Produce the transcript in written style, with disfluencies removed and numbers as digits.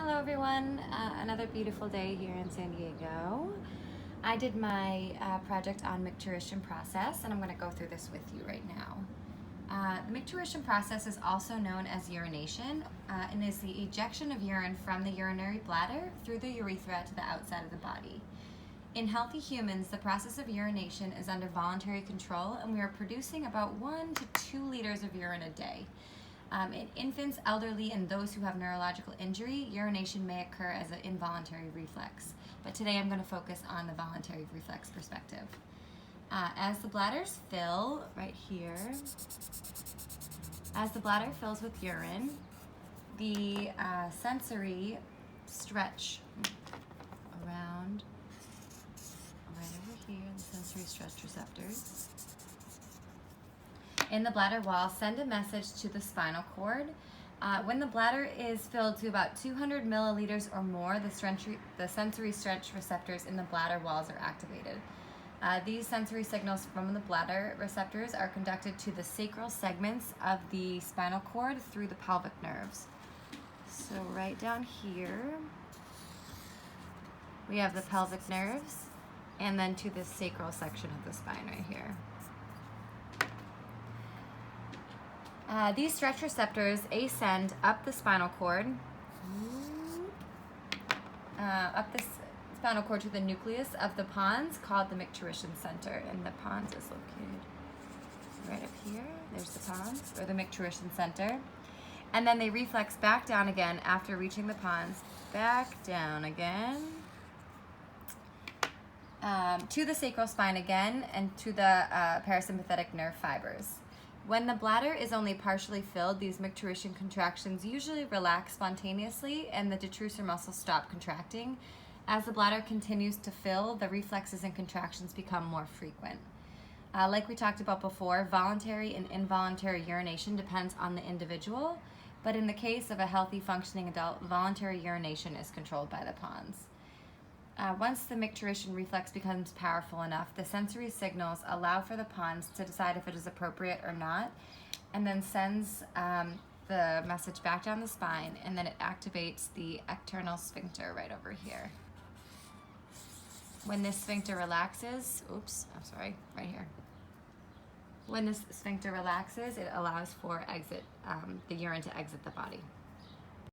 Hello everyone, another beautiful day here in San Diego. I did my project on Micturition Process and I'm going to go through this with you right now. The Micturition process is also known as urination and is the ejection of urine from the urinary bladder through the urethra to the outside of the body. In healthy humans, the process of urination is under voluntary control and we are producing about 1 to 2 liters of urine a day. In infants, elderly, and those who have neurological injury, urination may occur as an involuntary reflex. But today I'm going to focus on the voluntary reflex perspective. As the bladders fill, right here, as the bladder fills with urine, the sensory stretch around, right over here, the sensory stretch receptors in the bladder wall send a message to the spinal cord. When the bladder is filled to about 200 milliliters or more, the sensory stretch receptors in the bladder walls are activated. These sensory signals from the bladder receptors are conducted to the sacral segments of the spinal cord through the pelvic nerves. So right down here, we have the pelvic nerves, and then to the sacral section of the spine right here. These stretch receptors ascend up the spinal cord, to the nucleus of the pons called the Micturition Center, and the pons is located right up here. There's the pons, or the Micturition Center, and then they reflex back down again after reaching the pons, back down again to the sacral spine again, and to the parasympathetic nerve fibers. When the bladder is only partially filled, these micturition contractions usually relax spontaneously and the detrusor muscles stop contracting. As the bladder continues to fill, the reflexes and contractions become more frequent. Like we talked about before, voluntary and involuntary urination depends on the individual, but in the case of a healthy functioning adult, voluntary urination is controlled by the pons. Once the micturition reflex becomes powerful enough, the sensory signals allow for the pons to decide if it is appropriate or not, and then sends the message back down the spine, and then it activates the external sphincter right over here. When this sphincter relaxes, right here. When this sphincter relaxes, it allows for the urine to exit the body.